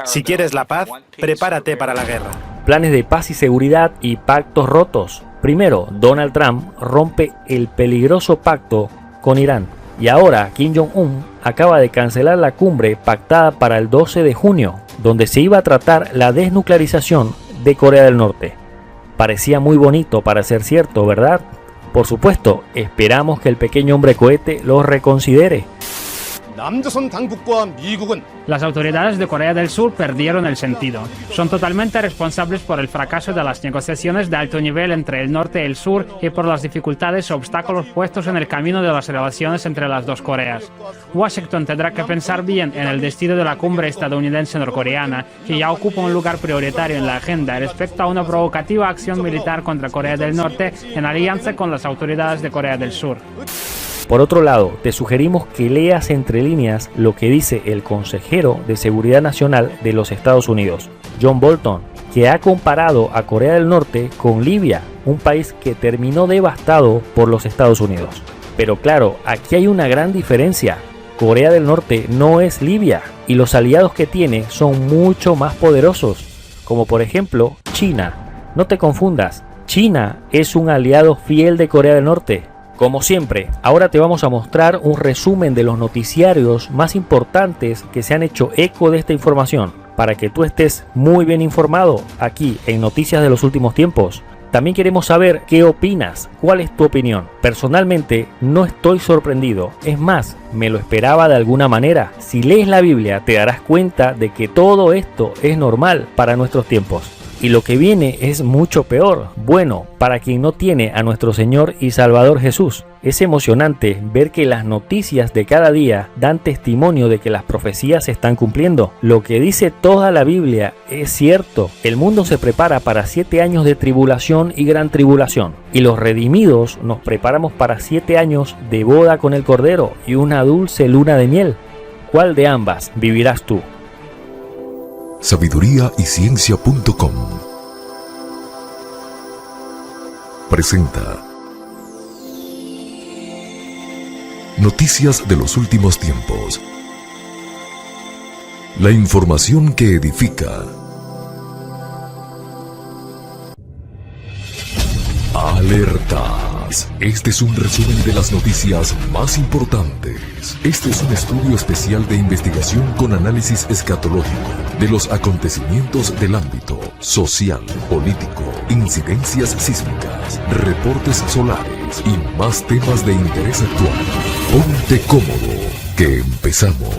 Si quieres la paz, prepárate para la guerra. Planes de paz y seguridad y pactos rotos. Primero, Donald Trump rompe el peligroso pacto con Irán. Y ahora Kim Jong-un acaba de cancelar la cumbre pactada para el 12 de junio, donde se iba a tratar la desnuclearización de Corea del Norte. Parecía muy bonito para ser cierto, ¿verdad? Por supuesto, esperamos que el pequeño hombre cohete lo reconsidere. Las autoridades de Corea del Sur perdieron el sentido. Son totalmente responsables por el fracaso de las negociaciones de alto nivel entre el norte y el sur y por las dificultades y obstáculos puestos en el camino de las relaciones entre las dos Coreas. Washington tendrá que pensar bien en el destino de la cumbre estadounidense-norcoreana, que ya ocupa un lugar prioritario en la agenda respecto a una provocativa acción militar contra Corea del Norte en alianza con las autoridades de Corea del Sur. Por otro lado, te sugerimos que leas entre líneas lo que dice el consejero de Seguridad Nacional de los Estados Unidos, John Bolton, que ha comparado a Corea del Norte con Libia, un país que terminó devastado por los Estados Unidos. Pero claro, aquí hay una gran diferencia. Corea del Norte no es Libia y los aliados que tiene son mucho más poderosos, como por ejemplo China. No te confundas, China es un aliado fiel de Corea del Norte. Como siempre, ahora te vamos a mostrar un resumen de los noticiarios más importantes que se han hecho eco de esta información, para que tú estés muy bien informado aquí en Noticias de los Últimos Tiempos. También queremos saber qué opinas, cuál es tu opinión. Personalmente no estoy sorprendido, es más, me lo esperaba de alguna manera. Si lees la Biblia te darás cuenta de que todo esto es normal para nuestros tiempos. Y lo que viene es mucho peor. Bueno, para quien no tiene a nuestro Señor y Salvador Jesús. Es emocionante ver que las noticias de cada día dan testimonio de que las profecías se están cumpliendo. Lo que dice toda la Biblia es cierto. El mundo se prepara para 7 años de tribulación y gran tribulación. Y los redimidos nos preparamos para 7 años de boda con el Cordero y una dulce luna de miel. ¿Cuál de ambas vivirás tú? Sabiduría y Ciencia.com presenta Noticias de los Últimos Tiempos. La información que edifica. Alertas. Este es un resumen de las noticias más importantes. Este es un estudio especial de investigación con análisis escatológico de los acontecimientos del ámbito social, político, incidencias sísmicas, reportes solares y más temas de interés actual. Ponte cómodo, que empezamos.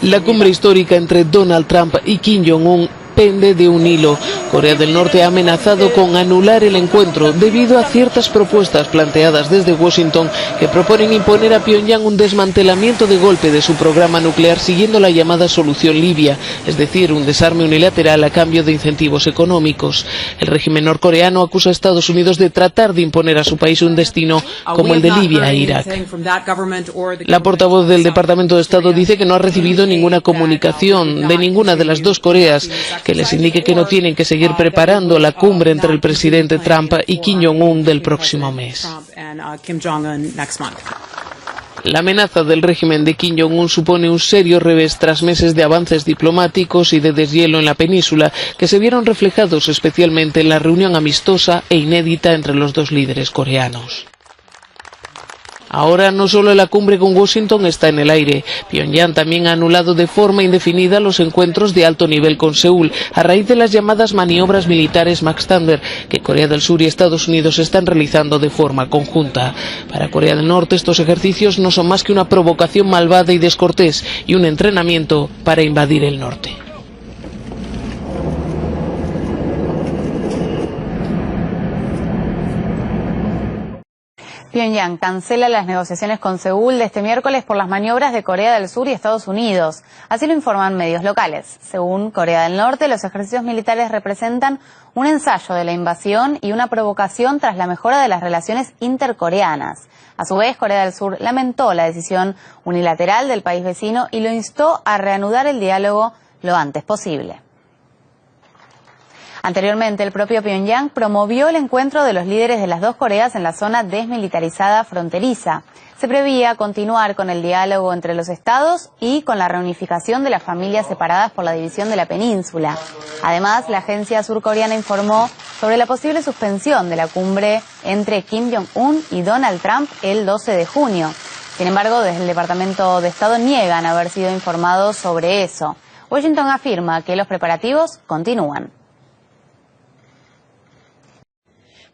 La cumbre histórica entre Donald Trump y Kim Jong-un pende de un hilo. Corea del Norte ha amenazado con anular el encuentro debido a ciertas propuestas planteadas desde Washington que proponen imponer a Pyongyang un desmantelamiento de golpe de su programa nuclear siguiendo la llamada solución libia, es decir, un desarme unilateral a cambio de incentivos económicos. El régimen norcoreano acusa a Estados Unidos de tratar de imponer a su país un destino como el de Libia e Irak. La portavoz del Departamento de Estado dice que no ha recibido ninguna comunicación de ninguna de las dos Coreas que les indique que no tienen que seguir preparando la cumbre entre el presidente Trump y Kim Jong-un del próximo mes. La amenaza del régimen de Kim Jong-un supone un serio revés tras meses de avances diplomáticos y de deshielo en la península que se vieron reflejados especialmente en la reunión amistosa e inédita entre los dos líderes coreanos. Ahora no solo la cumbre con Washington está en el aire. Pyongyang también ha anulado de forma indefinida los encuentros de alto nivel con Seúl a raíz de las llamadas maniobras militares Max Thunder que Corea del Sur y Estados Unidos están realizando de forma conjunta. Para Corea del Norte estos ejercicios no son más que una provocación malvada y descortés y un entrenamiento para invadir el norte. Pyongyang cancela las negociaciones con Seúl de este miércoles por las maniobras de Corea del Sur y Estados Unidos. Así lo informan medios locales. Según Corea del Norte, los ejercicios militares representan un ensayo de la invasión y una provocación tras la mejora de las relaciones intercoreanas. A su vez, Corea del Sur lamentó la decisión unilateral del país vecino y lo instó a reanudar el diálogo lo antes posible. Anteriormente, el propio Pyongyang promovió el encuentro de los líderes de las dos Coreas en la zona desmilitarizada fronteriza. Se preveía continuar con el diálogo entre los estados y con la reunificación de las familias separadas por la división de la península. Además, la agencia surcoreana informó sobre la posible suspensión de la cumbre entre Kim Jong-un y Donald Trump el 12 de junio. Sin embargo, desde el Departamento de Estado niegan haber sido informados sobre eso. Washington afirma que los preparativos continúan.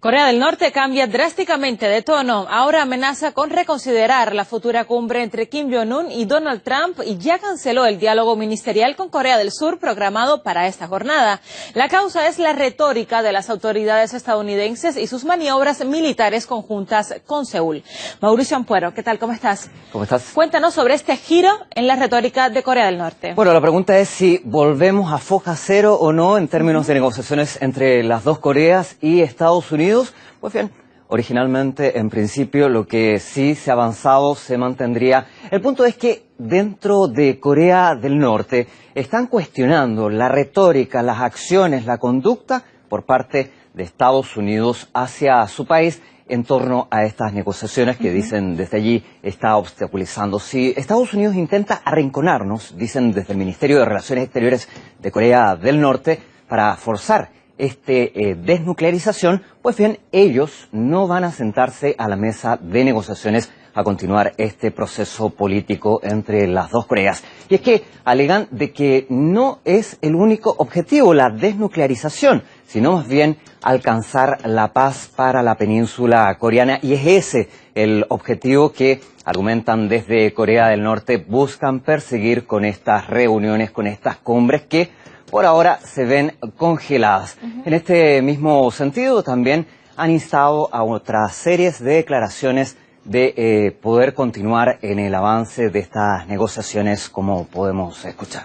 Corea del Norte cambia drásticamente de tono. Ahora amenaza con reconsiderar la futura cumbre entre Kim Jong-un y Donald Trump y ya canceló el diálogo ministerial con Corea del Sur programado para esta jornada. La causa es la retórica de las autoridades estadounidenses y sus maniobras militares conjuntas con Seúl. Mauricio Ampuero, ¿qué tal? ¿Cómo estás? ¿Cómo estás? Cuéntanos sobre este giro en la retórica de Corea del Norte. Bueno, la pregunta es si volvemos a foja cero o no en términos de negociaciones entre las dos Coreas y Estados Unidos. Pues bien, originalmente, en principio, lo que sí se ha avanzado se mantendría. El punto es que dentro de Corea del Norte están cuestionando la retórica, las acciones, la conducta por parte de Estados Unidos hacia su país en torno a estas negociaciones que dicen desde allí está obstaculizando. Si Estados Unidos intenta arrinconarnos, dicen desde el Ministerio de Relaciones Exteriores de Corea del Norte, para forzar desnuclearización, pues bien, ellos no van a sentarse a la mesa de negociaciones a continuar este proceso político entre las dos Coreas. Y es que alegan de que no es el único objetivo la desnuclearización, sino más bien alcanzar la paz para la península coreana, y es ese el objetivo que argumentan desde Corea del Norte buscan perseguir con estas reuniones, con estas cumbres que por ahora se ven congeladas. En este mismo sentido también han instado a otras series de declaraciones de poder continuar en el avance de estas negociaciones, como podemos escuchar.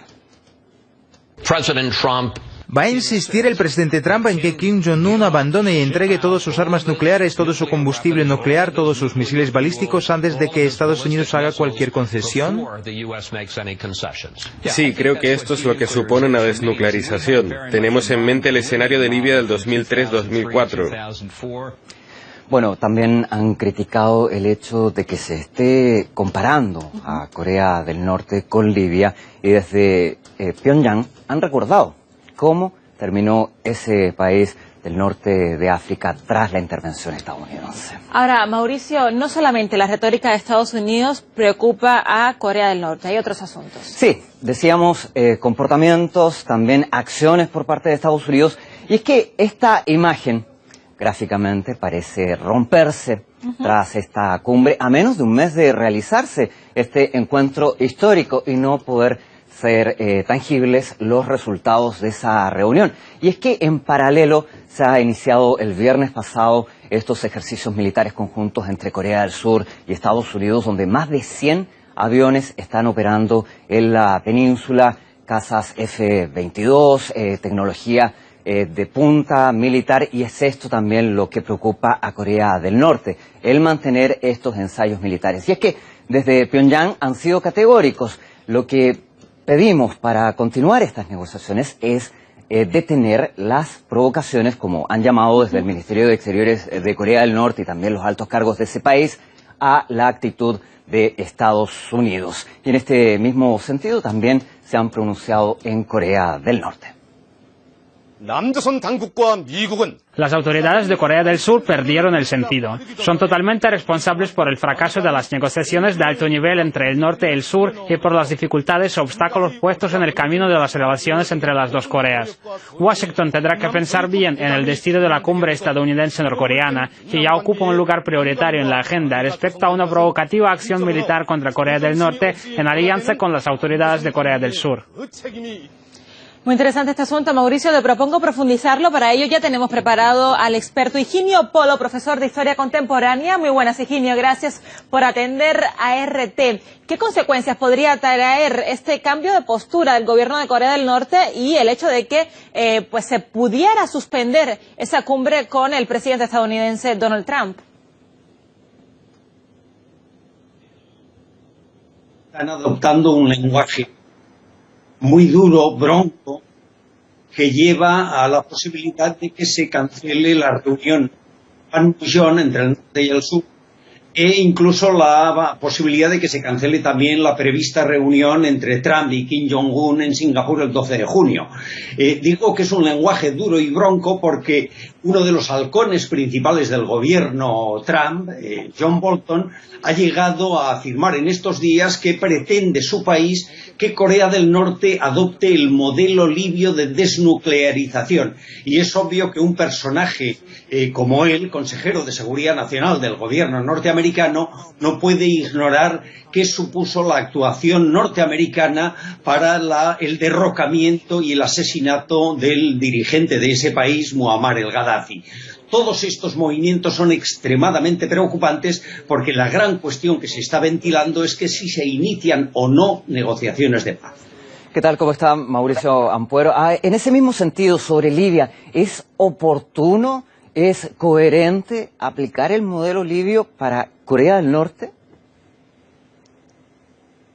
¿Va a insistir el presidente Trump en que Kim Jong-un abandone y entregue todas sus armas nucleares, todo su combustible nuclear, todos sus misiles balísticos antes de que Estados Unidos haga cualquier concesión? Sí, creo que esto es lo que supone una desnuclearización. Tenemos en mente el escenario de Libia del 2003-2004. Bueno, también han criticado el hecho de que se esté comparando a Corea del Norte con Libia, y desde Pyongyang han recordado cómo terminó ese país del norte de África tras la intervención estadounidense. Ahora, Mauricio, no solamente la retórica de Estados Unidos preocupa a Corea del Norte, hay otros asuntos. Sí, decíamos comportamientos, también acciones por parte de Estados Unidos, y es que esta imagen gráficamente parece romperse tras esta cumbre, a menos de un mes de realizarse este encuentro histórico y no poder ser tangibles los resultados de esa reunión. Y es que en paralelo se ha iniciado el viernes pasado estos ejercicios militares conjuntos entre Corea del Sur y Estados Unidos, donde más de 100 aviones están operando en la península, cazas F-22, tecnología de punta militar, y es esto también lo que preocupa a Corea del Norte, el mantener estos ensayos militares. Y es que desde Pyongyang han sido categóricos. Lo que pedimos para continuar estas negociaciones es detener las provocaciones, como han llamado desde el Ministerio de Exteriores de Corea del Norte y también los altos cargos de ese país, a la actitud de Estados Unidos. Y en este mismo sentido también se han pronunciado en Corea del Norte. Las autoridades de Corea del Sur perdieron el sentido. Son totalmente responsables por el fracaso de las negociaciones de alto nivel entre el norte y el sur y por las dificultades o obstáculos puestos en el camino de las relaciones entre las dos Coreas. Washington tendrá que pensar bien en el destino de la cumbre estadounidense-norcoreana, que ya ocupa un lugar prioritario en la agenda respecto a una provocativa acción militar contra Corea del Norte en alianza con las autoridades de Corea del Sur. Muy interesante este asunto, Mauricio. Te propongo profundizarlo. Para ello ya tenemos preparado al experto Higinio Polo, profesor de Historia Contemporánea. Muy buenas, Higinio. Gracias por atender a RT. ¿Qué consecuencias podría traer este cambio de postura del gobierno de Corea del Norte y el hecho de que pues se pudiera suspender esa cumbre con el presidente estadounidense Donald Trump? Están adoptando un lenguaje muy duro, bronco, que lleva a la posibilidad de que se cancele la reunión Panmunjom entre el norte y el sur e incluso la posibilidad de que se cancele también la prevista reunión entre Trump y Kim Jong-un en Singapur el 12 de junio. Digo que es un lenguaje duro y bronco porque uno de los halcones principales del gobierno Trump, John Bolton, ha llegado a afirmar en estos días que pretende su país que Corea del Norte adopte el modelo libio de desnuclearización. Y es obvio que un personaje como él, consejero de Seguridad Nacional del gobierno norteamericano, no puede ignorar qué supuso la actuación norteamericana para el derrocamiento y el asesinato del dirigente de ese país, Muammar el-Gaddafi. Todos estos movimientos son extremadamente preocupantes porque la gran cuestión que se está ventilando es que si se inician o no negociaciones de paz. ¿Qué tal? ¿Cómo está Mauricio Ampuero? En ese mismo sentido, sobre Libia, ¿es oportuno, es coherente aplicar el modelo libio para Corea del Norte?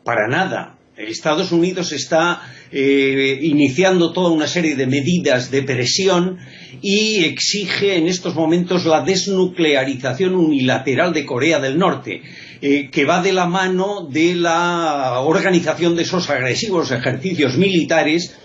Para nada. Estados Unidos está iniciando toda una serie de medidas de presión y exige en estos momentos la desnuclearización unilateral de Corea del Norte, que va de la mano de la organización de esos agresivos ejercicios militares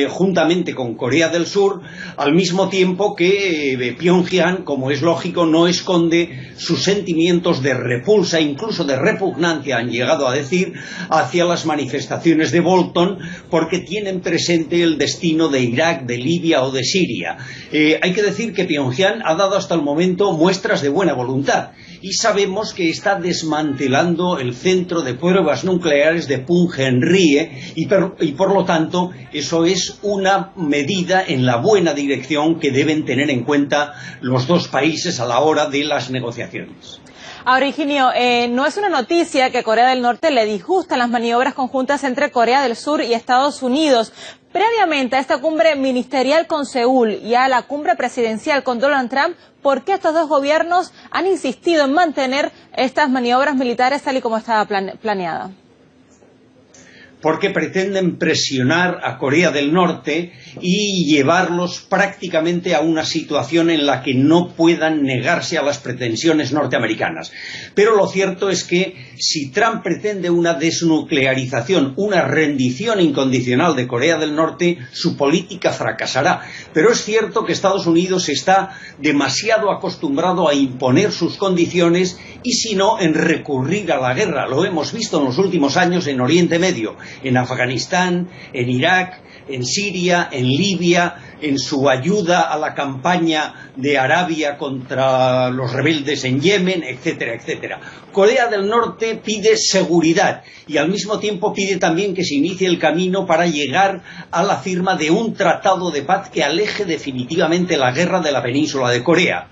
juntamente con Corea del Sur, al mismo tiempo que Pyongyang, como es lógico, no esconde sus sentimientos de repulsa, incluso de repugnancia, han llegado a decir, hacia las manifestaciones de Bolton, porque tienen presente el destino de Irak, de Libia o de Siria. Hay que decir que Pyongyang ha dado hasta el momento muestras de buena voluntad, y sabemos que está desmantelando el centro de pruebas nucleares de Punggye-Ri y por lo tanto eso es una medida en la buena dirección que deben tener en cuenta los dos países a la hora de las negociaciones. Ahora, Higinio, no es una noticia que Corea del Norte le disgustan las maniobras conjuntas entre Corea del Sur y Estados Unidos. Previamente a esta cumbre ministerial con Seúl y a la cumbre presidencial con Donald Trump, ¿por qué estos dos gobiernos han insistido en mantener estas maniobras militares tal y como estaba planeada? Porque pretenden presionar a Corea del Norte y llevarlos prácticamente a una situación en la que no puedan negarse a las pretensiones norteamericanas. Pero lo cierto es que si Trump pretende una desnuclearización, una rendición incondicional de Corea del Norte, su política fracasará. Pero es cierto que Estados Unidos está demasiado acostumbrado a imponer sus condiciones y si no, en recurrir a la guerra. Lo hemos visto en los últimos años en Oriente Medio, en Afganistán, en Irak, en Siria, en Libia, en su ayuda a la campaña de Arabia contra los rebeldes en Yemen, etcétera, etcétera. Corea del Norte pide seguridad y al mismo tiempo pide también que se inicie el camino para llegar a la firma de un tratado de paz que aleje definitivamente la guerra de la península de Corea.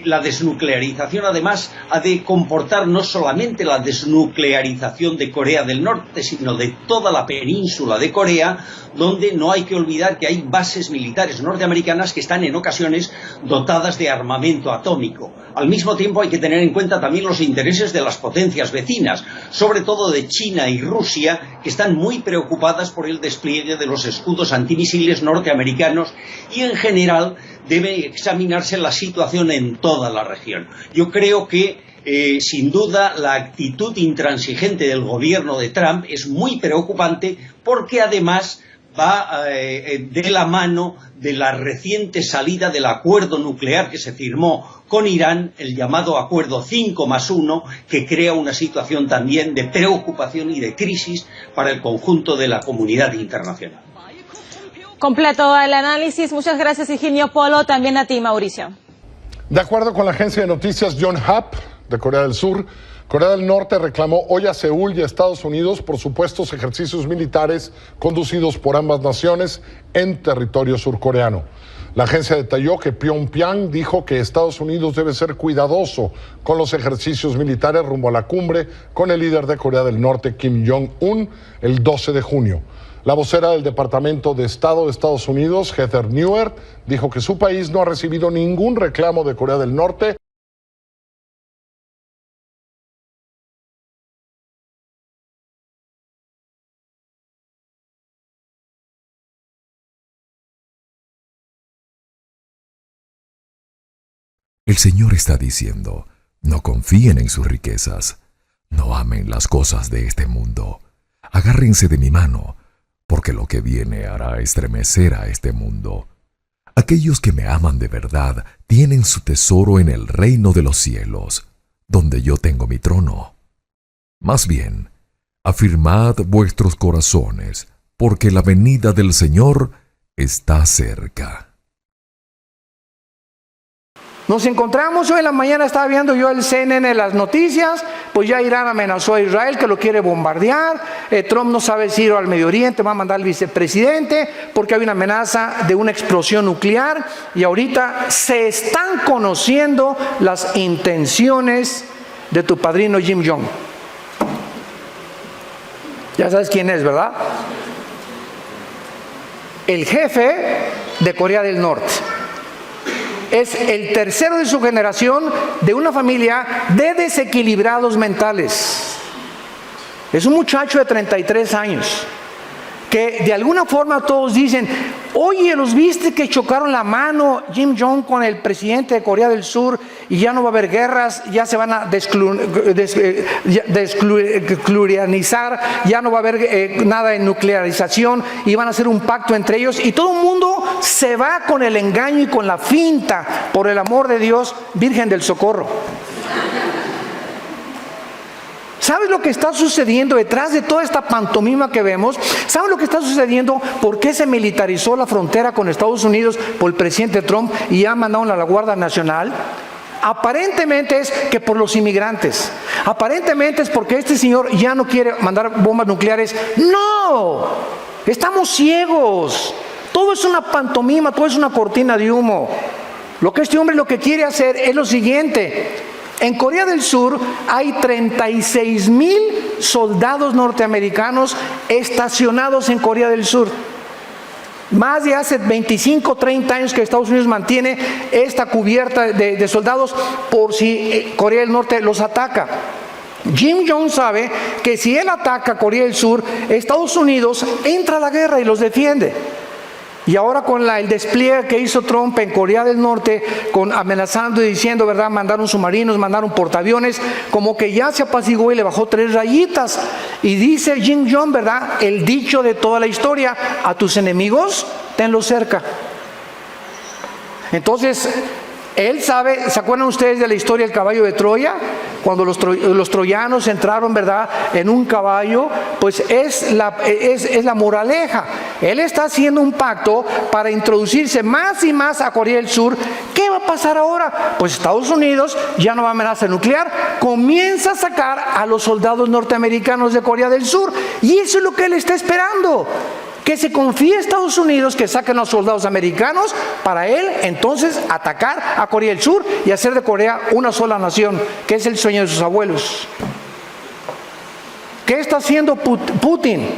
La desnuclearización además ha de comportar no solamente la desnuclearización de Corea del Norte, sino de toda la península de Corea, donde no hay que olvidar que hay bases militares norteamericanas que están en ocasiones dotadas de armamento atómico. Al mismo tiempo hay que tener en cuenta también los intereses de las potencias vecinas, sobre todo de China y Rusia, que están muy preocupadas por el despliegue de los escudos antimisiles norteamericanos y en general debe examinarse la situación en toda la región. Yo creo que sin duda la actitud intransigente del gobierno de Trump es muy preocupante porque además va de la mano de la reciente salida del acuerdo nuclear que se firmó con Irán, el llamado acuerdo 5+1, que crea una situación también de preocupación y de crisis para el conjunto de la comunidad internacional. Completo el análisis. Muchas gracias, Higinio Polo. También a ti, Mauricio. De acuerdo con la agencia de noticias Yonhap de Corea del Sur, Corea del Norte reclamó hoy a Seúl y a Estados Unidos por supuestos ejercicios militares conducidos por ambas naciones en territorio surcoreano. La agencia detalló que Pyongyang dijo que Estados Unidos debe ser cuidadoso con los ejercicios militares rumbo a la cumbre con el líder de Corea del Norte, Kim Jong-un, el 12 de junio. La vocera del Departamento de Estado de Estados Unidos, Heather Nauert, dijo que su país no ha recibido ningún reclamo de Corea del Norte. El Señor está diciendo, No confíen en sus riquezas. No amen las cosas de este mundo. Agárrense de mi mano, porque lo que viene hará estremecer a este mundo. Aquellos que me aman de verdad tienen su tesoro en el reino de los cielos, donde yo tengo mi trono. Más bien, afirmad vuestros corazones, porque la venida del Señor está cerca. Nos encontramos hoy en la mañana, estaba viendo yo el CNN, las noticias, pues ya Irán amenazó a Israel que lo quiere bombardear, Trump no sabe si ir al Medio Oriente, va a mandar al vicepresidente porque hay una amenaza de una explosión nuclear y ahorita se están conociendo las intenciones de tu padrino Kim Jong. Ya sabes quién es, ¿verdad? El jefe de Corea del Norte. Es el tercero de su generación de una familia de desequilibrados mentales. Es un muchacho de 33 años que de alguna forma todos dicen, oye, ¿los viste que chocaron la mano Kim Jong con el presidente de Corea del Sur y ya no va a haber guerras, ya se van a desnuclearizar, ya no va a haber nada de nuclearización y van a hacer un pacto entre ellos y todo el mundo se va con el engaño y con la finta, por el amor de Dios, Virgen del Socorro? ¿Sabes lo que está sucediendo detrás de toda esta pantomima que vemos? ¿Sabes lo que está sucediendo? ¿Por qué se militarizó la frontera con Estados Unidos por el presidente Trump y ya mandaron a la Guardia Nacional? Aparentemente es que por los inmigrantes. Aparentemente es porque este señor ya no quiere mandar bombas nucleares. ¡No! Estamos ciegos. Todo es una pantomima, todo es una cortina de humo. Lo que este hombre lo que quiere hacer es lo siguiente. En Corea del Sur hay 36,000 soldados norteamericanos estacionados en Corea del Sur. Más de hace 25, 30 años que Estados Unidos mantiene esta cubierta de soldados por si Corea del Norte los ataca. Kim Jong sabe que si él ataca a Corea del Sur, Estados Unidos entra a la guerra y los defiende. Y ahora con el despliegue que hizo Trump en Corea del Norte, amenazando y diciendo, ¿verdad? Mandaron submarinos, mandaron portaaviones, como que ya se apaciguó y le bajó 3 rayitas. Y dice Kim Jong, ¿verdad? El dicho de toda la historia, a tus enemigos, tenlos cerca. Entonces, él sabe, ¿se acuerdan ustedes de la historia del caballo de Troya? Cuando los troyanos entraron, ¿verdad?, en un caballo, pues es la moraleja. Él está haciendo un pacto para introducirse más y más a Corea del Sur. ¿Qué va a pasar ahora? Pues Estados Unidos ya no va a amenaza nuclear, comienza a sacar a los soldados norteamericanos de Corea del Sur. Y eso es lo que él está esperando. Que se confíe a Estados Unidos que saquen a los soldados americanos para él entonces atacar a Corea del Sur y hacer de Corea una sola nación, que es el sueño de sus abuelos. ¿Qué está haciendo Putin?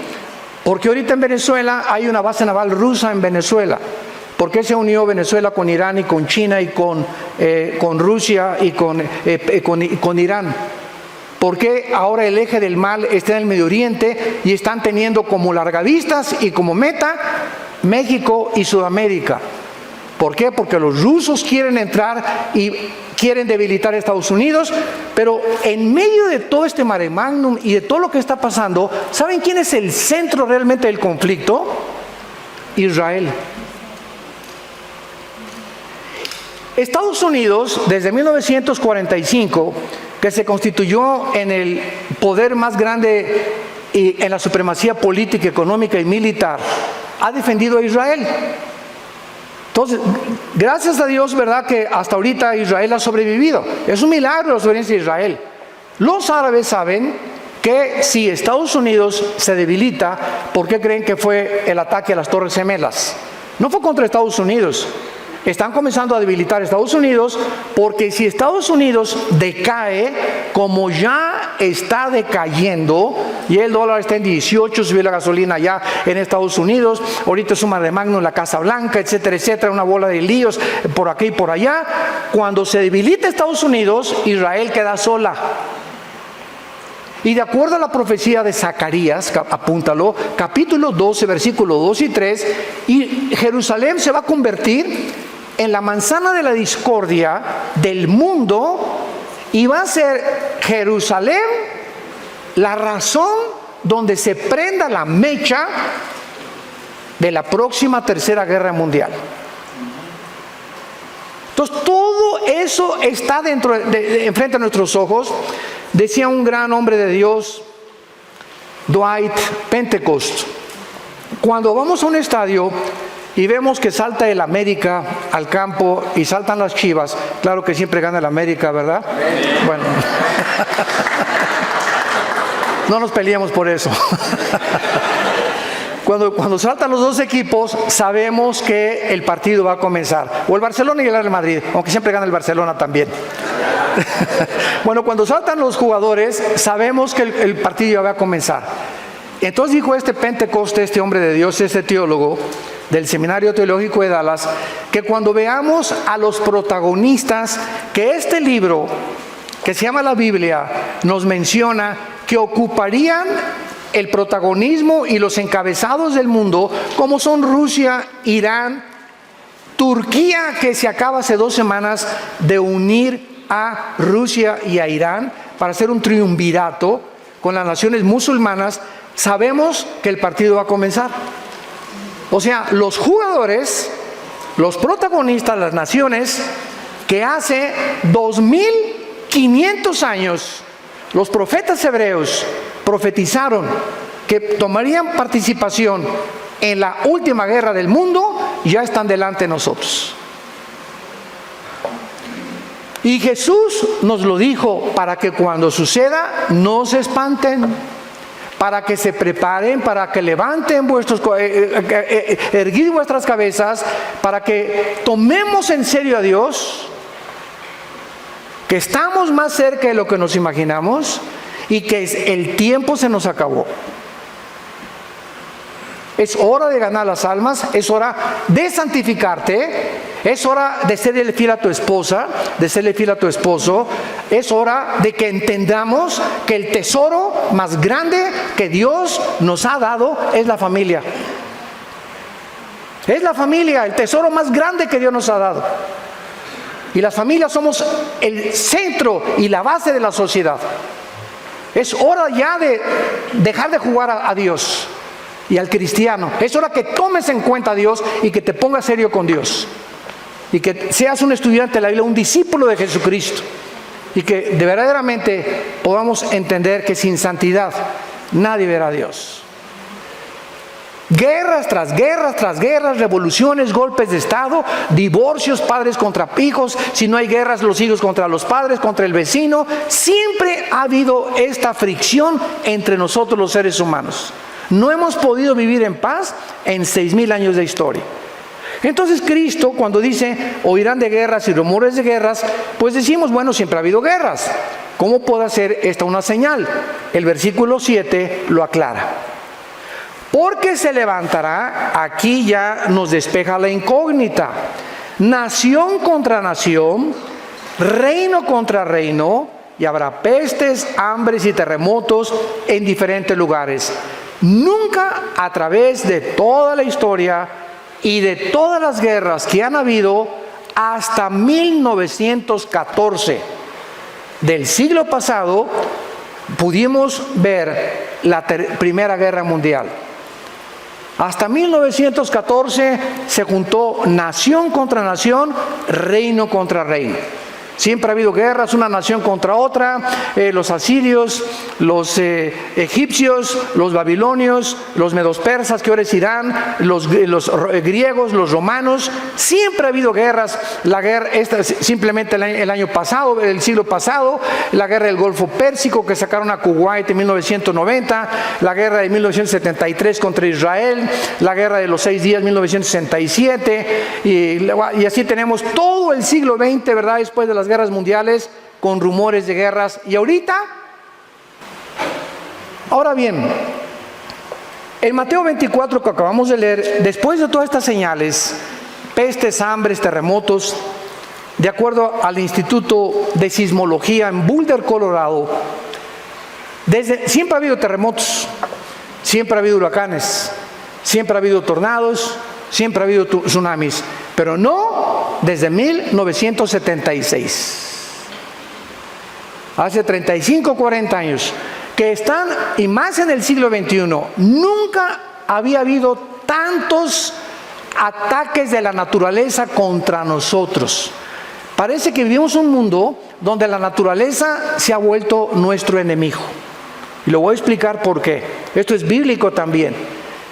Porque ahorita en Venezuela hay una base naval rusa en Venezuela. ¿Por qué se unió Venezuela con Irán y con China y con Rusia y con Irán? ¿Por qué ahora el eje del mal está en el Medio Oriente y están teniendo como largavistas y como meta México y Sudamérica? ¿Por qué? Porque los rusos quieren entrar y quieren debilitar a Estados Unidos, pero en medio de todo este mare magnum y de todo lo que está pasando, ¿saben quién es el centro realmente del conflicto? Israel. Estados Unidos, desde 1945, que se constituyó en el poder más grande y en la supremacía política, económica y militar, ha defendido a Israel. Entonces, gracias a Dios, ¿verdad?, que hasta ahorita Israel ha sobrevivido. Es un milagro la sobrevivencia de Israel. Los árabes saben que si Estados Unidos se debilita, ¿por qué creen que fue el ataque a las Torres Gemelas? No fue contra Estados Unidos. Están comenzando a debilitar a Estados Unidos porque si Estados Unidos decae, como ya está decayendo, y el dólar está en 18, subió la gasolina ya en Estados Unidos, ahorita es un mare magnum en la Casa Blanca, etcétera, etcétera, una bola de líos por aquí y por allá. Cuando se debilita Estados Unidos, Israel queda sola. Y de acuerdo a la profecía de Zacarías, apúntalo, capítulo 12, versículo 2 y 3, y Jerusalén se va a convertir en la manzana de la discordia del mundo Y va a ser Jerusalén la razón donde se prenda la mecha de la próxima tercera guerra mundial. Entonces todo eso está enfrente de nuestros ojos. Decía un gran hombre de Dios, Dwight Pentecost: cuando vamos a un estadio y vemos que salta el América al campo y saltan las Chivas, claro que siempre gana el América, ¿verdad? Bueno, no nos peleemos por eso. Cuando saltan los dos equipos, sabemos que el partido va a comenzar. O el Barcelona y el Real Madrid, aunque siempre gana el Barcelona también. Bueno, cuando saltan los jugadores, sabemos que el partido va a comenzar. Entonces dijo este Pentecoste, este hombre de Dios, este teólogo del Seminario Teológico de Dallas, que cuando veamos a los protagonistas que este libro, que se llama la Biblia, nos menciona que ocuparían el protagonismo y los encabezados del mundo, como son Rusia, Irán, Turquía, que se acaba hace 2 semanas de unir a Rusia y a Irán para hacer un triunvirato con las naciones musulmanas, sabemos que el partido va a comenzar. O sea, los jugadores, los protagonistas, las naciones que hace 2500 años los profetas hebreos profetizaron que tomarían participación en la última guerra del mundo, ya están delante de nosotros. Y Jesús nos lo dijo para que cuando suceda no se espanten, para que se preparen, para que levanten erguid vuestras cabezas, para que tomemos en serio a Dios, que estamos más cerca de lo que nos imaginamos y que el tiempo se nos acabó. Es hora de ganar las almas, es hora de santificarte, es hora de serle fiel a tu esposa, de serle fiel a tu esposo, es hora de que entendamos que el tesoro más grande que Dios nos ha dado es la familia. Es la familia, el tesoro más grande que Dios nos ha dado. Y las familias somos el centro y la base de la sociedad. Es hora ya de dejar de jugar a Dios y al cristiano. Es hora que tomes en cuenta a Dios y que te pongas serio con Dios. Y que seas un estudiante de la Biblia, un discípulo de Jesucristo. Y que de verdaderamente podamos entender que sin santidad nadie verá a Dios. Guerras tras guerras tras guerras, revoluciones, golpes de Estado, divorcios, padres contra hijos, si no hay guerras, los hijos contra los padres, contra el vecino. Siempre ha habido esta fricción entre nosotros los seres humanos. No hemos podido vivir en paz en 6000 años de historia. Entonces Cristo, cuando dice, oirán de guerras y rumores de guerras, pues decimos, bueno, siempre ha habido guerras. ¿Cómo puede hacer esta una señal? El versículo 7 lo aclara. Porque se levantará, aquí ya nos despeja la incógnita, nación contra nación, reino contra reino, y habrá pestes, hambres y terremotos en diferentes lugares. Nunca a través de toda la historia y de todas las guerras que han habido hasta 1914 del siglo pasado, pudimos ver la Primera Guerra Mundial. Hasta 1914 se juntó nación contra nación, reino contra reino. Siempre ha habido guerras, una nación contra otra, los asirios, los egipcios, los babilonios, los medos persas, que ahora es Irán, los griegos, los romanos. Siempre ha habido guerras. La guerra, esta simplemente el año pasado, el siglo pasado, la guerra del Golfo Pérsico que sacaron a Kuwait en 1990, la guerra de 1973 contra Israel, la guerra de los 6 días 1967, y así tenemos todo el siglo XX, ¿verdad? Después de las guerras mundiales, con rumores de guerras. Y ahora bien, en Mateo 24 que acabamos de leer, después de todas estas señales, pestes, hambres, terremotos, de acuerdo al Instituto de Sismología en Boulder, Colorado, siempre ha habido terremotos, siempre ha habido huracanes, siempre ha habido tornados, siempre ha habido tsunamis, pero no desde 1976. hace 35, 40 años, que están, y más en el siglo XXI, nunca había habido tantos ataques de la naturaleza contra nosotros. Parece que vivimos un mundo donde la naturaleza se ha vuelto nuestro enemigo. Y lo voy a explicar por qué. Esto es bíblico también.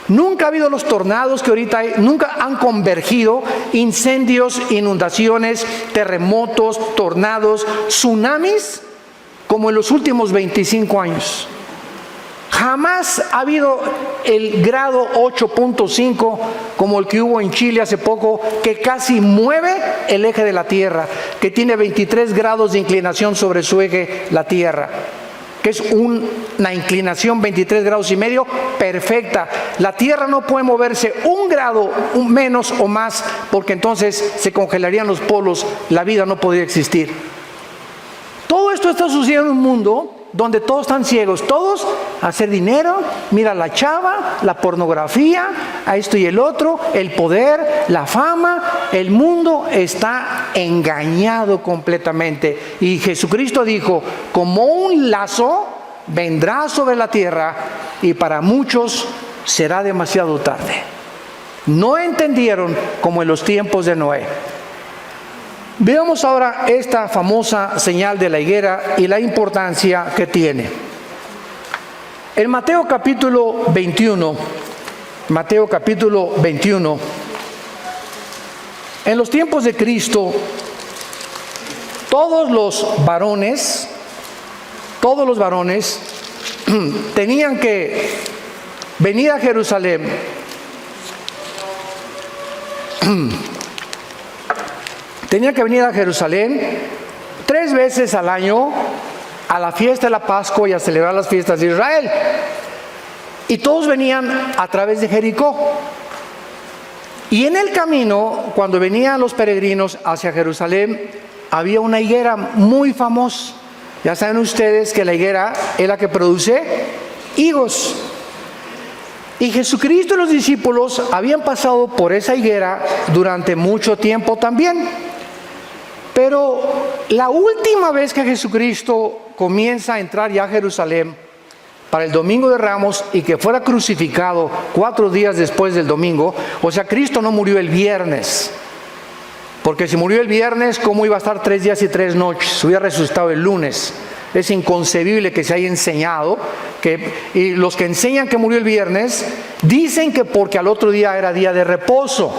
Nunca ha habido los tornados que ahorita hay, nunca han convergido incendios, inundaciones, terremotos, tornados, tsunamis, como en los últimos 25 años. Jamás ha habido el grado 8.5 como el que hubo en Chile hace poco, que casi mueve el eje de la Tierra, que tiene 23 grados de inclinación sobre su eje, la Tierra, que es una inclinación 23 grados y medio perfecta. La Tierra no puede moverse un grado menos o más, porque entonces se congelarían los polos, la vida no podría existir. Todo esto está sucediendo en un mundo donde todos están ciegos, todos a hacer dinero, mira la chava, la pornografía, a esto y el otro, el poder, la fama. El mundo está engañado completamente. Y Jesucristo dijo, como un lazo vendrá sobre la tierra y para muchos será demasiado tarde. No entendieron como en los tiempos de Noé. Veamos ahora esta famosa señal de la higuera y la importancia que tiene. En Mateo capítulo 21, en los tiempos de Cristo, todos los varones tenían que venir a Jerusalén Tenía que venir a Jerusalén 3 veces al año a la fiesta de la Pascua y a celebrar las fiestas de Israel. Y todos venían a través de Jericó. Y en el camino, cuando venían los peregrinos hacia Jerusalén, había una higuera muy famosa. Ya saben ustedes que la higuera es la que produce higos. Y Jesucristo y los discípulos habían pasado por esa higuera durante mucho tiempo también. Pero la última vez que Jesucristo comienza a entrar ya a Jerusalén para el Domingo de Ramos y que fuera crucificado 4 días después del domingo, o sea, Cristo no murió el viernes, porque si murió el viernes, ¿cómo iba a estar 3 días y 3 noches? Hubiera resucitado el lunes. Es inconcebible que se haya enseñado, y los que enseñan que murió el viernes, dicen que porque al otro día era día de reposo,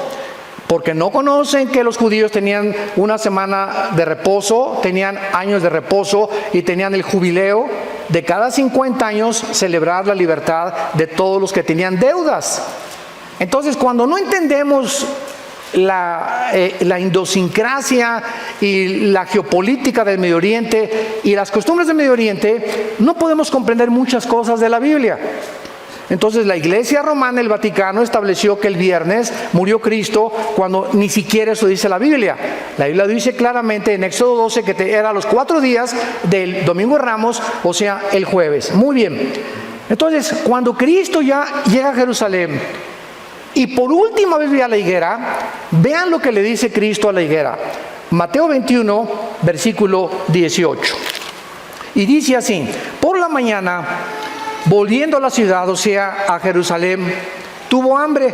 porque no conocen que los judíos tenían una semana de reposo, tenían años de reposo y tenían el jubileo de cada 50 años celebrar la libertad de todos los que tenían deudas. Entonces, cuando no entendemos la idiosincrasia y la geopolítica del Medio Oriente y las costumbres del Medio Oriente, no podemos comprender muchas cosas de la Biblia. Entonces la Iglesia Romana, el Vaticano, estableció que el viernes murió Cristo cuando ni siquiera eso dice la Biblia. La Biblia dice claramente en Éxodo 12 que era los 4 días del Domingo de Ramos, o sea, el jueves. Muy bien. Entonces, cuando Cristo ya llega a Jerusalén y por última vez ve a la higuera, vean lo que le dice Cristo a la higuera. Mateo 21, versículo 18. Y dice así: por la mañana, volviendo a la ciudad, o sea, a Jerusalén, tuvo hambre.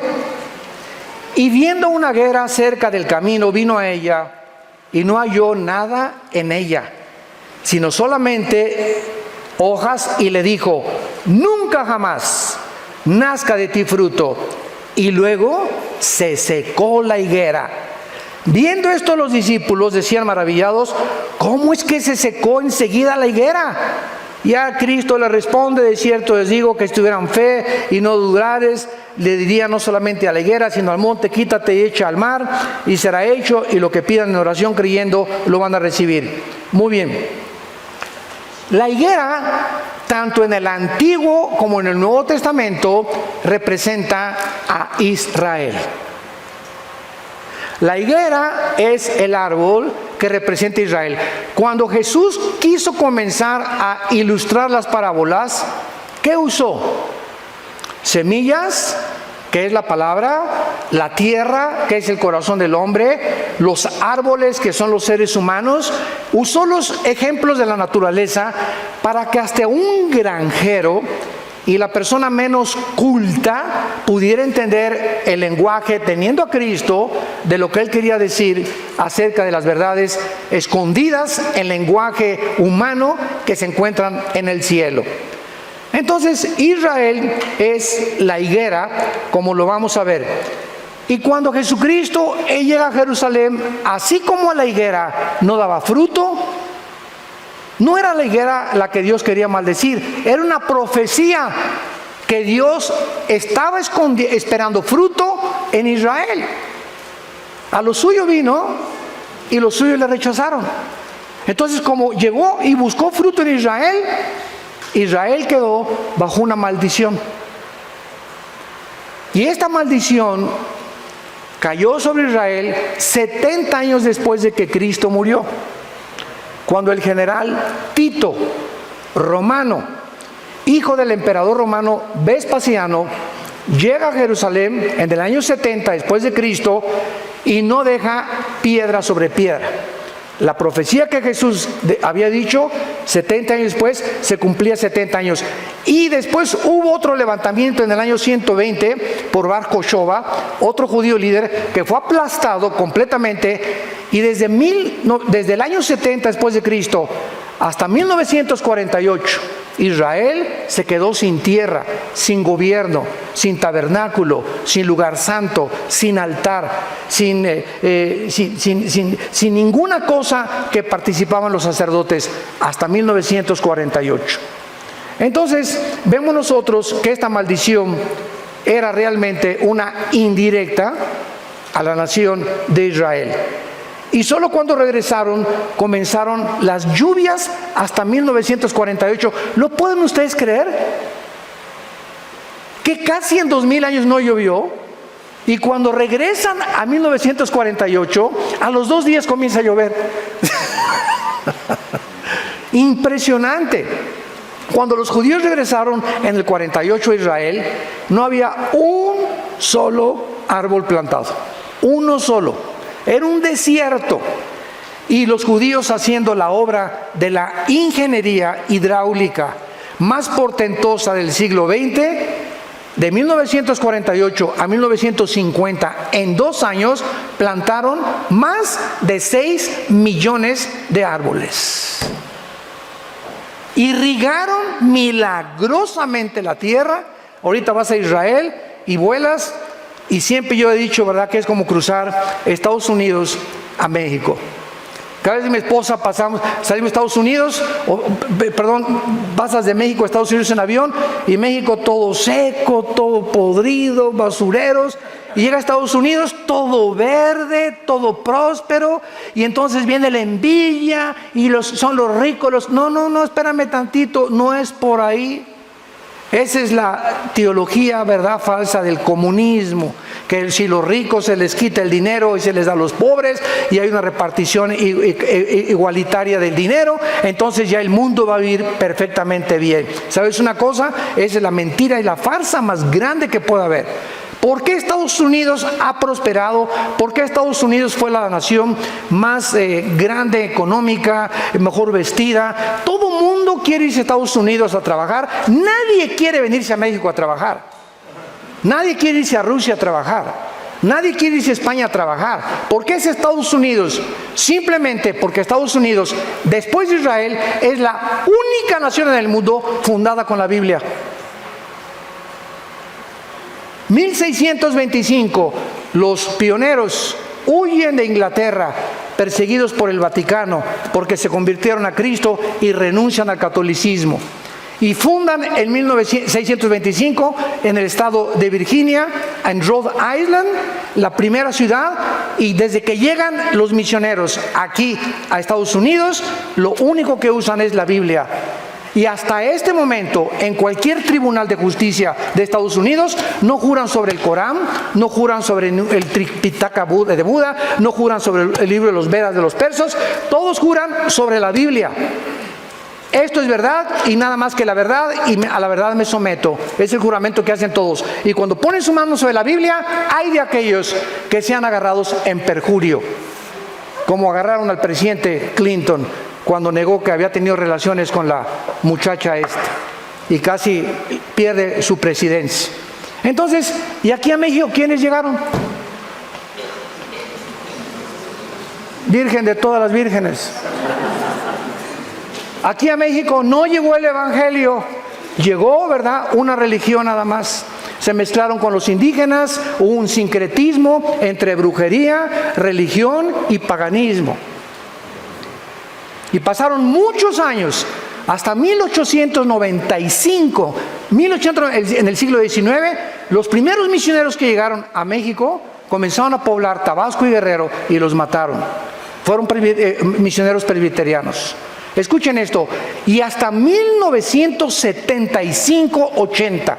Y viendo una higuera cerca del camino, vino a ella y no halló nada en ella, sino solamente hojas, y le dijo: nunca jamás nazca de ti fruto. Y luego se secó la higuera. Viendo esto, los discípulos decían maravillados: ¿cómo es que se secó enseguida la higuera? Ya Cristo le responde: de cierto les digo que si tuvieran fe y no dudares, le diría no solamente a la higuera, sino al monte: quítate y echa al mar, y será hecho, y lo que pidan en oración creyendo lo van a recibir. Muy bien. La higuera, tanto en el Antiguo como en el Nuevo Testamento, representa a Israel. La higuera es el árbol que representa a Israel. Cuando Jesús quiso comenzar a ilustrar las parábolas, ¿qué usó? Semillas, que es la palabra, la tierra, que es el corazón del hombre, los árboles, que son los seres humanos. Usó los ejemplos de la naturaleza para que hasta un granjero y la persona menos culta pudiera entender el lenguaje, teniendo a Cristo, de lo que él quería decir acerca de las verdades escondidas en lenguaje humano que se encuentran en el cielo. Entonces, Israel es la higuera, como lo vamos a ver. Y cuando Jesucristo llega a Jerusalén, así como la higuera no daba fruto, no era la higuera la que Dios quería maldecir, era una profecía que Dios estaba esperando fruto en Israel. A lo suyo vino y los suyos le rechazaron. Entonces, como llegó y buscó fruto en Israel, Israel quedó bajo una maldición. Y esta maldición cayó sobre Israel 70 años después de que Cristo murió. Cuando el general Tito, romano, hijo del emperador romano Vespasiano, llega a Jerusalén en el año 70 después de Cristo y no deja piedra sobre piedra. La profecía que Jesús había dicho 70 años después se cumplía 70 años. Y después hubo otro levantamiento en el año 120 por Bar Kokhba, otro judío líder que fue aplastado completamente. Y desde el año 70 después de Cristo hasta 1948, Israel se quedó sin tierra, sin gobierno, sin tabernáculo, sin lugar santo, sin altar, sin ninguna cosa que participaban los sacerdotes hasta 1948. Entonces, vemos nosotros que esta maldición era realmente una indirecta a la nación de Israel. Y solo cuando regresaron comenzaron las lluvias hasta 1948. ¿Lo pueden ustedes creer? Que casi en 2000 años no llovió. Y cuando regresan a 1948, a los 2 días comienza a llover. Impresionante. Cuando los judíos regresaron en el 48 a Israel, no había un solo árbol plantado. Uno solo. Era un desierto. Y los judíos haciendo la obra de la ingeniería hidráulica más portentosa del siglo XX, de 1948 a 1950, en 2 años, plantaron más de 6 millones de árboles. Irrigaron milagrosamente la tierra. Ahorita vas a Israel y vuelas. Y siempre yo he dicho, ¿verdad?, que es como cruzar Estados Unidos a México. Cada vez que mi esposa salimos de Estados Unidos, pasas de México a Estados Unidos en avión, y México todo seco, todo podrido, basureros, y llega a Estados Unidos todo verde, todo próspero, y entonces viene la envidia, y son los ricos, no, espérame tantito, no es por ahí. Esa es la teología, ¿verdad?, falsa del comunismo, que si los ricos se les quita el dinero y se les da a los pobres y hay una repartición igualitaria del dinero, entonces ya el mundo va a vivir perfectamente bien. ¿Sabes una cosa? Esa es la mentira y la farsa más grande que puede haber. ¿Por qué Estados Unidos ha prosperado? ¿Por qué Estados Unidos fue la nación más grande, económica, mejor vestida? Todo mundo quiere irse a Estados Unidos a trabajar. Nadie quiere venirse a México a trabajar. Nadie quiere irse a Rusia a trabajar. Nadie quiere irse a España a trabajar. ¿Por qué es Estados Unidos? Simplemente porque Estados Unidos, después de Israel, es la única nación en el mundo fundada con la Biblia. 1625, los pioneros huyen de Inglaterra, perseguidos por el Vaticano, porque se convirtieron a Cristo y renuncian al catolicismo. Y fundan en 1625 en el estado de Virginia, en Rhode Island, la primera ciudad, y desde que llegan los misioneros aquí a Estados Unidos, lo único que usan es la Biblia. Y hasta este momento, en cualquier tribunal de justicia de Estados Unidos, no juran sobre el Corán, no juran sobre el Tripitaka de Buda, no juran sobre el libro de los Vedas de los persas, todos juran sobre la Biblia. esto es verdad y nada más que la verdad, y a la verdad me someto. Es el juramento que hacen todos. Y cuando ponen su mano sobre la Biblia, hay de aquellos que sean agarrados en perjurio, como agarraron al presidente Clinton cuando negó que había tenido relaciones con la muchacha esta y casi pierde su presidencia. Entonces, ¿y aquí a México quiénes llegaron? Virgen de todas las vírgenes. Aquí a México no llegó el evangelio, llegó, ¿verdad?, una religión nada más. Se mezclaron con los indígenas, hubo un sincretismo entre brujería, religión y paganismo. Y pasaron muchos años, hasta 1895, en el siglo XIX, los primeros misioneros que llegaron a México comenzaron a poblar Tabasco y Guerrero y los mataron. Fueron misioneros presbiterianos. Escuchen esto, y hasta 1975-80,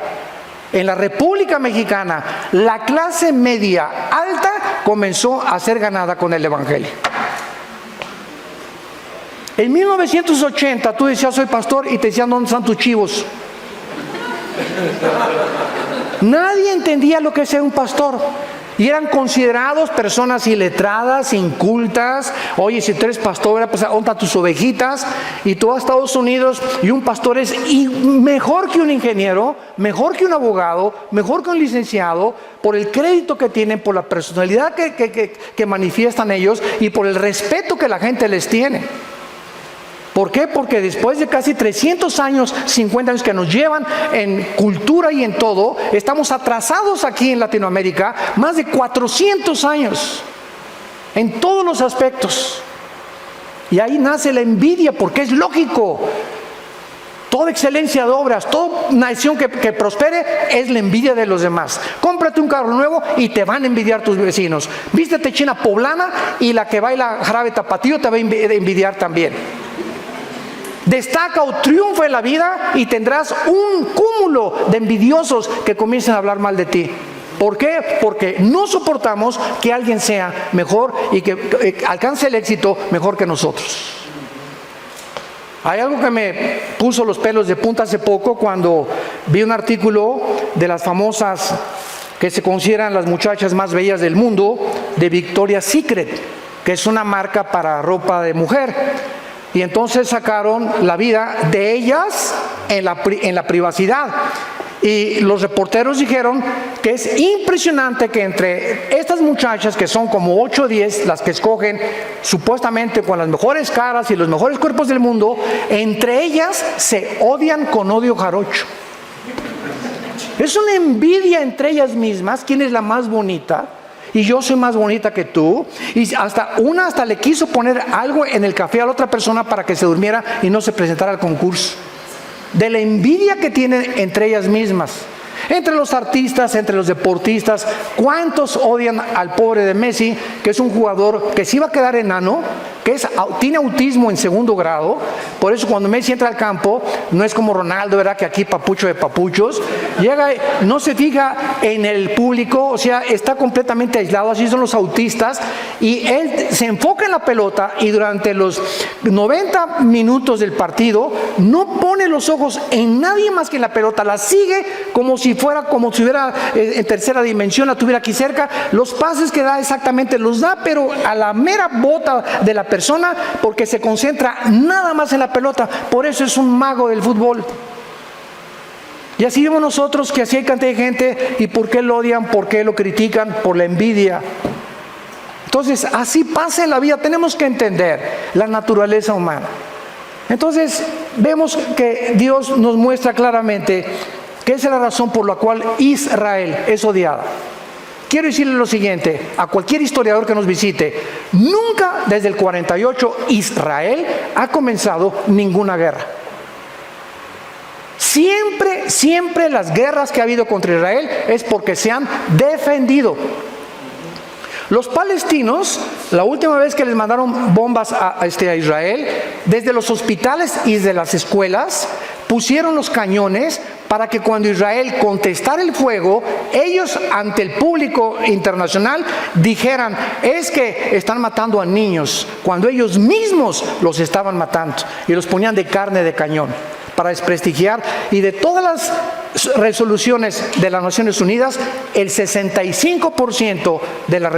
en la República Mexicana, la clase media alta comenzó a ser ganada con el evangelio. En 1980 tú decías soy pastor y te decían ¿dónde están tus chivos? Nadie entendía lo que es ser un pastor. Y eran considerados personas iletradas, incultas. Oye, si tú eres pastor, pues ¿dónde están tus ovejitas? Y tú vas a Estados Unidos y un pastor es mejor que un ingeniero, mejor que un abogado, mejor que un licenciado, por el crédito que tienen, por la personalidad que manifiestan ellos y por el respeto que la gente les tiene. ¿Por qué? Porque después de casi 300 años, 50 años que nos llevan en cultura y en todo, estamos atrasados aquí en Latinoamérica, más de 400 años, en todos los aspectos. Y ahí nace la envidia, porque es lógico. Toda excelencia de obras, toda nación que prospere es la envidia de los demás. Cómprate un carro nuevo y te van a envidiar tus vecinos. Vístete china poblana y la que baila jarabe tapatío te va a envidiar también. Destaca o triunfa en la vida y tendrás un cúmulo de envidiosos que comiencen a hablar mal de ti. ¿Por qué? Porque no soportamos que alguien sea mejor y que alcance el éxito mejor que nosotros. Hay algo que me puso los pelos de punta hace poco cuando vi un artículo de las famosas que se consideran las muchachas más bellas del mundo, de Victoria's Secret, que es una marca para ropa de mujer. Y entonces sacaron la vida de ellas en la privacidad. Y los reporteros dijeron que es impresionante que entre estas muchachas, que son como 8 o 10, las que escogen supuestamente con las mejores caras y los mejores cuerpos del mundo, entre ellas se odian con odio jarocho. Es una envidia entre ellas mismas, quién es la más bonita. Y yo soy más bonita que tú. Y hasta le quiso poner algo en el café a la otra persona para que se durmiera y no se presentara al concurso. De la envidia que tienen entre ellas mismas. Entre los artistas, entre los deportistas, ¿cuántos odian al pobre de Messi, que es un jugador que se iba a quedar enano, que tiene autismo en 2º grado? Por eso cuando Messi entra al campo, no es como Ronaldo, ¿verdad?, que aquí papucho de papuchos, llega, no se fija en el público, o sea, está completamente aislado, así son los autistas, y él se enfoca en la pelota y durante los 90 minutos del partido no pone los ojos en nadie más que en la pelota, la sigue como si hubiera en tercera dimensión, la tuviera aquí cerca. Los pases que da exactamente los da, pero a la mera bota de la persona, porque se concentra nada más en la pelota. Por eso es un mago del fútbol. Y así vemos nosotros que así hay cantidad de gente. ¿Y por qué lo odian? ¿Por qué lo critican? Por la envidia. Entonces, así pasa en la vida. Tenemos que entender la naturaleza humana. Entonces, vemos que Dios nos muestra claramente que esa es la razón por la cual Israel es odiada. Quiero decirle lo siguiente, a cualquier historiador que nos visite, nunca desde el 48 Israel ha comenzado ninguna guerra. Siempre las guerras que ha habido contra Israel es porque se han defendido. Los palestinos, la última vez que les mandaron bombas a Israel, desde los hospitales y desde las escuelas, pusieron los cañones para que cuando Israel contestara el fuego, ellos ante el público internacional dijeran, es que están matando a niños, cuando ellos mismos los estaban matando y los ponían de carne de cañón para desprestigiar. Y de todas las resoluciones de las Naciones Unidas, el 65% de las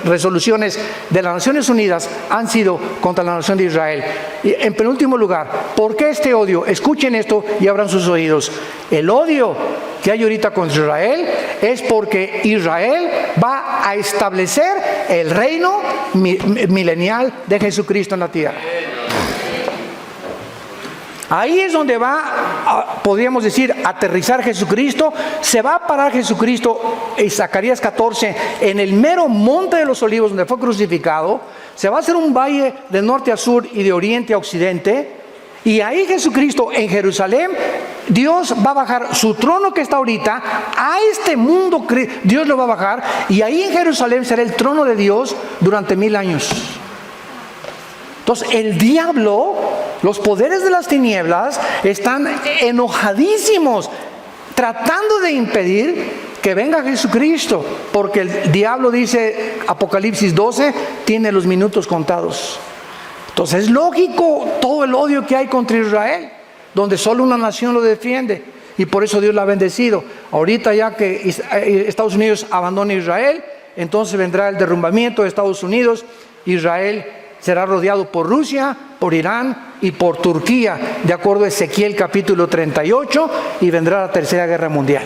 resoluciones de las Naciones Unidas han sido contra la nación de Israel. Y en penúltimo lugar, ¿por qué este odio? Escuchen esto y abran sus oídos. El odio que hay ahorita contra Israel es porque Israel va a establecer el reino milenial de Jesucristo en la tierra. Ahí es donde va, podríamos decir, aterrizar Jesucristo. Se va a parar Jesucristo en Zacarías 14, en el mero monte de los olivos donde fue crucificado. Se va a hacer un valle de norte a sur y de oriente a occidente. Y ahí Jesucristo en Jerusalén, Dios va a bajar su trono que está ahorita a este mundo. Dios lo va a bajar y ahí en Jerusalén será el trono de Dios durante 1000 años. Entonces el diablo, los poderes de las tinieblas están enojadísimos, tratando de impedir que venga Jesucristo, porque el diablo, dice Apocalipsis 12, tiene los minutos contados. Entonces es lógico todo el odio que hay contra Israel, donde solo una nación lo defiende, y por eso Dios la ha bendecido. Ahorita ya que Estados Unidos abandona Israel, entonces vendrá el derrumbamiento de Estados Unidos. Israel será rodeado por Rusia, por Irán y por Turquía, de acuerdo a Ezequiel capítulo 38, y vendrá la tercera guerra mundial.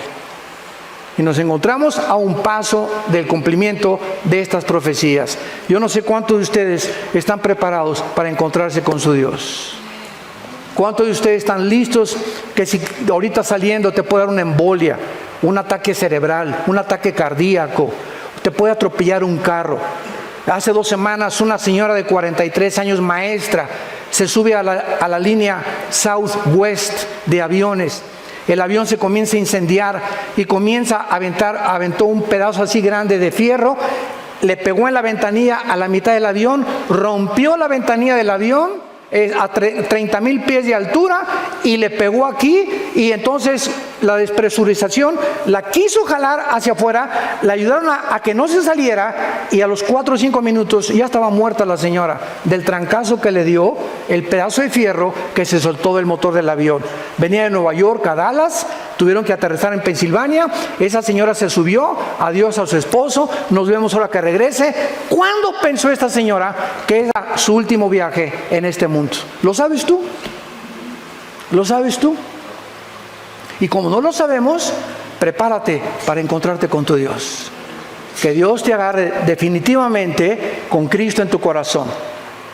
Y nos encontramos a un paso del cumplimiento de estas profecías. Yo no sé cuántos de ustedes están preparados para encontrarse con su Dios. ¿Cuántos de ustedes están listos que si ahorita saliendo te puede dar una embolia, un ataque cerebral, un ataque cardíaco, te puede atropellar un carro? Hace 2 semanas una señora de 43 años, maestra, se sube a la línea Southwest de aviones. El avión se comienza a incendiar y comienza a aventó un pedazo así grande de fierro, le pegó en la ventanilla a la mitad del avión, rompió la ventanilla del avión a 30,000 pies de altura y le pegó aquí, y entonces la despresurización la quiso jalar hacia afuera, le ayudaron a que no se saliera, y a los 4 o 5 minutos ya estaba muerta la señora del trancazo que le dio el pedazo de fierro que se soltó del motor del avión. Venía de Nueva York a Dallas, tuvieron que aterrizar en Pensilvania. Esa señora se subió, adiós a su esposo, nos vemos ahora que regrese. ¿Cuándo pensó esta señora que era su último viaje en este mundo? ¿Lo sabes tú? ¿Lo sabes tú? Y como no lo sabemos, prepárate para encontrarte con tu Dios. Que Dios te agarre definitivamente con Cristo en tu corazón.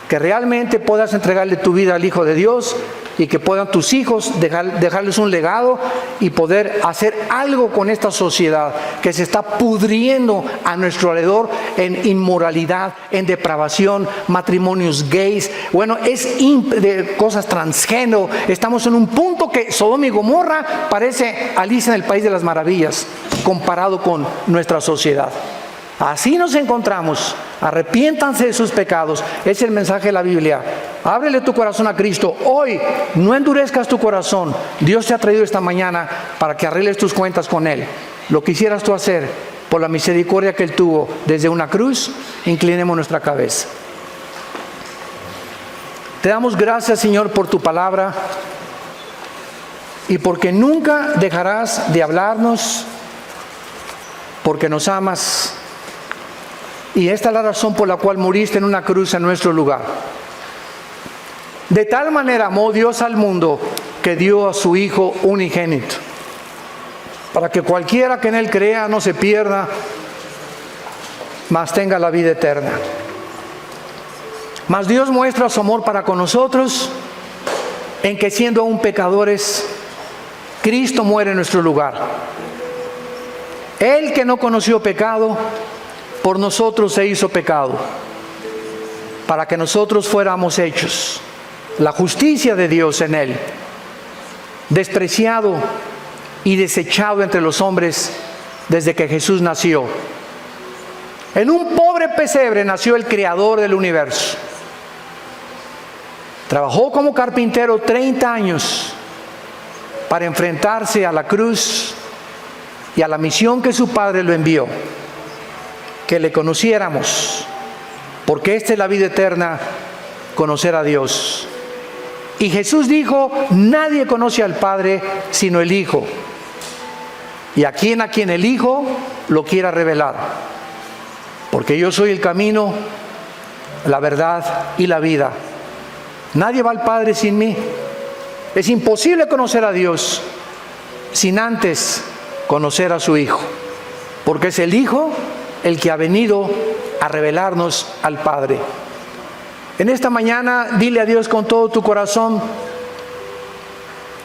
Que realmente puedas entregarle tu vida al Hijo de Dios, y que puedan tus hijos dejarles un legado y poder hacer algo con esta sociedad que se está pudriendo a nuestro alrededor en inmoralidad, en depravación, matrimonios gays, bueno, de cosas transgénero. Estamos en un punto que Sodoma y Gomorra parece Alicia en el País de las Maravillas comparado con nuestra sociedad. Así nos encontramos. Arrepiéntanse de sus pecados. Es el mensaje de la Biblia. Ábrele tu corazón a Cristo. Hoy no endurezcas tu corazón. Dios te ha traído esta mañana para que arregles tus cuentas con Él. Lo quisieras tú hacer por la misericordia que Él tuvo desde una cruz. Inclinemos nuestra cabeza. Te damos gracias, Señor, por tu palabra, y porque nunca dejarás de hablarnos, porque nos amas. Y esta es la razón por la cual moriste en una cruz en nuestro lugar. De tal manera amó Dios al mundo que dio a su Hijo unigénito, para que cualquiera que en Él crea no se pierda, mas tenga la vida eterna. Mas Dios muestra su amor para con nosotros en que, siendo aún pecadores, Cristo muere en nuestro lugar. Él, que no conoció pecado, por nosotros se hizo pecado, para que nosotros fuéramos hechos la justicia de Dios en Él. Despreciado y desechado entre los hombres desde que Jesús nació. En un pobre pesebre nació el Creador del universo. Trabajó como carpintero 30 años para enfrentarse a la cruz y a la misión que su Padre lo envió, que le conociéramos, porque esta es la vida eterna, conocer a Dios. Y Jesús dijo, nadie conoce al Padre sino el Hijo, y a quien el Hijo lo quiera revelar, porque yo soy el camino, la verdad y la vida. Nadie va al Padre sin mí. Es imposible conocer a Dios sin antes conocer a su Hijo, porque es el Hijo el que ha venido a revelarnos al Padre. En esta mañana, dile a Dios con todo tu corazón,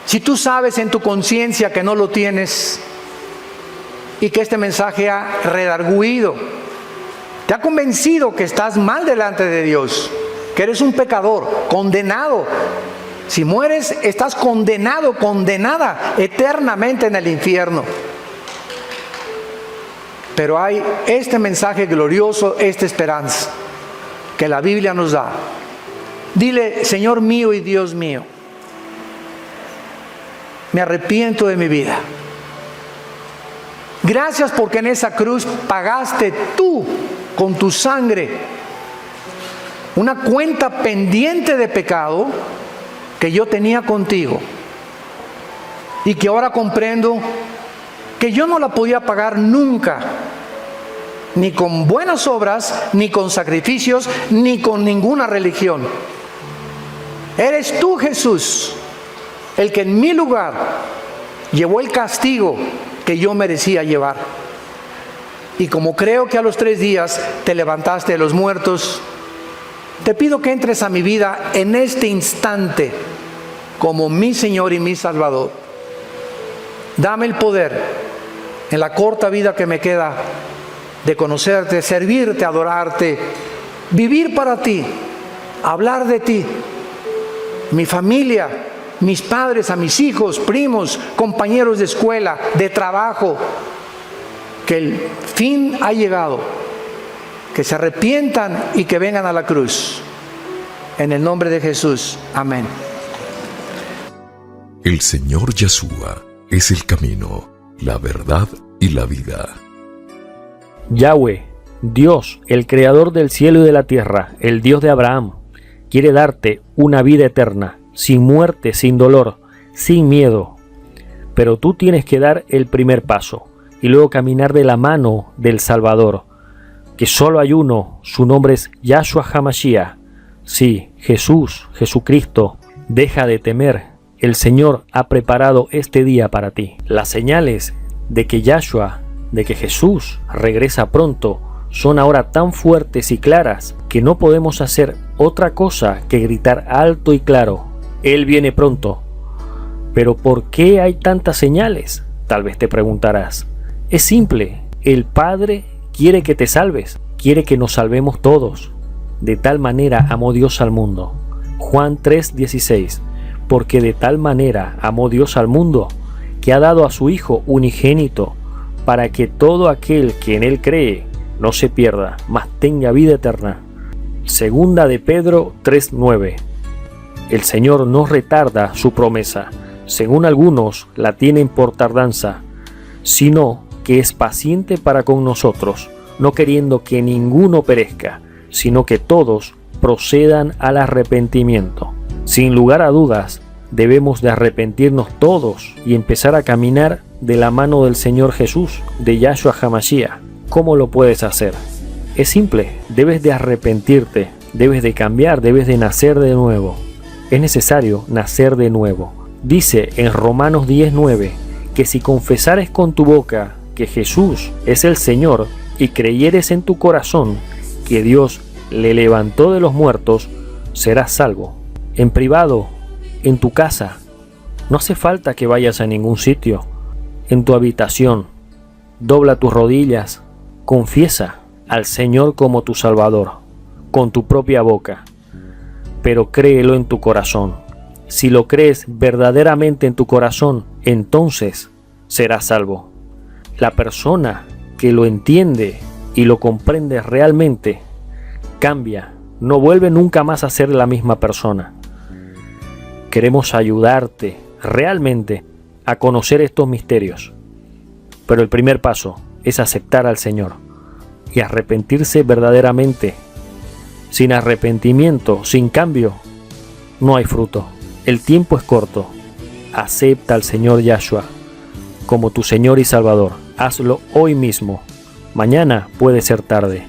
si tú sabes en tu conciencia que no lo tienes y que este mensaje ha redarguido, te ha convencido que estás mal delante de Dios, que eres un pecador, condenado. Si mueres, estás condenado, condenada eternamente en el infierno. Pero hay este mensaje glorioso, esta esperanza que la Biblia nos da. Dile, Señor mío y Dios mío, me arrepiento de mi vida. Gracias porque en esa cruz pagaste tú con tu sangre una cuenta pendiente de pecado que yo tenía contigo y que ahora comprendo que yo no la podía pagar nunca, ni con buenas obras, ni con sacrificios, ni con ninguna religión. Eres tú, Jesús, el que en mi lugar llevó el castigo que yo merecía llevar. Y como creo que a los 3 días te levantaste de los muertos, te pido que entres a mi vida en este instante como mi Señor y mi Salvador. Dame el poder en la corta vida que me queda de conocerte, servirte, adorarte, vivir para ti, hablar de ti, mi familia, mis padres, a mis hijos, primos, compañeros de escuela, de trabajo, que el fin ha llegado, que se arrepientan y que vengan a la cruz. En el nombre de Jesús, amén. El Señor Yeshua es el camino, la verdad y la vida. Yahweh, Dios, el creador del cielo y de la tierra, el Dios de Abraham, quiere darte una vida eterna, sin muerte, sin dolor, sin miedo. Pero tú tienes que dar el primer paso y luego caminar de la mano del Salvador, que solo hay uno, su nombre es Yahshua HaMashiach. Sí, Jesús, Jesucristo, deja de temer. El Señor ha preparado este día para ti. Las señales de que Yahshua, de que Jesús regresa pronto, son ahora tan fuertes y claras que no podemos hacer otra cosa que gritar alto y claro: Él viene pronto. Pero ¿por qué hay tantas señales? Tal vez te preguntarás. Es simple, el Padre quiere que te salves, quiere que nos salvemos todos. De tal manera amó Dios al mundo. Juan 3:16. Porque de tal manera amó Dios al mundo, que ha dado a su Hijo unigénito, para que todo aquel que en Él cree no se pierda, mas tenga vida eterna. Segunda de Pedro 3:9. El Señor no retarda su promesa, según algunos la tienen por tardanza, sino que es paciente para con nosotros, no queriendo que ninguno perezca, sino que todos procedan al arrepentimiento. Sin lugar a dudas, debemos de arrepentirnos todos y empezar a caminar de la mano del Señor Jesús, de Yahshua HaMashiach. ¿Cómo lo puedes hacer? Es simple, debes de arrepentirte, debes de cambiar, debes de nacer de nuevo. Es necesario nacer de nuevo. Dice en Romanos 10:9 que si confesares con tu boca que Jesús es el Señor y creyeres en tu corazón que Dios le levantó de los muertos, serás salvo. En privado, en tu casa, no hace falta que vayas a ningún sitio. En tu habitación, dobla tus rodillas, confiesa al Señor como tu Salvador, con tu propia boca, pero créelo en tu corazón. Si lo crees verdaderamente en tu corazón, entonces serás salvo. La persona que lo entiende y lo comprende realmente, cambia, no vuelve nunca más a ser la misma persona. Queremos ayudarte realmente a conocer estos misterios. Pero el primer paso es aceptar al Señor y arrepentirse verdaderamente. Sin arrepentimiento, sin cambio, no hay fruto. El tiempo es corto. Acepta al Señor Yahshua como tu Señor y Salvador. Hazlo hoy mismo. Mañana puede ser tarde.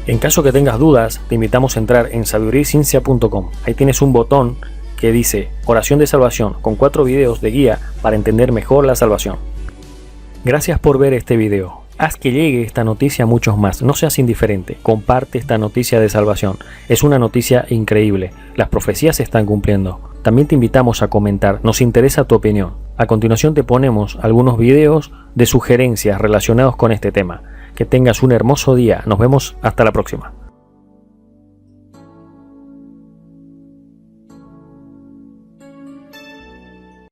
En caso que tengas dudas, te invitamos a entrar en sabiduriayciencia.com. Ahí tienes un botón que dice Oración de Salvación con 4 videos de guía para entender mejor la salvación. Gracias por ver este video. Haz que llegue esta noticia a muchos más. No seas indiferente. Comparte esta noticia de salvación. Es una noticia increíble. Las profecías se están cumpliendo. También te invitamos a comentar. Nos interesa tu opinión. A continuación te ponemos algunos videos de sugerencias relacionados con este tema. Que tengas un hermoso día. Nos vemos hasta la próxima.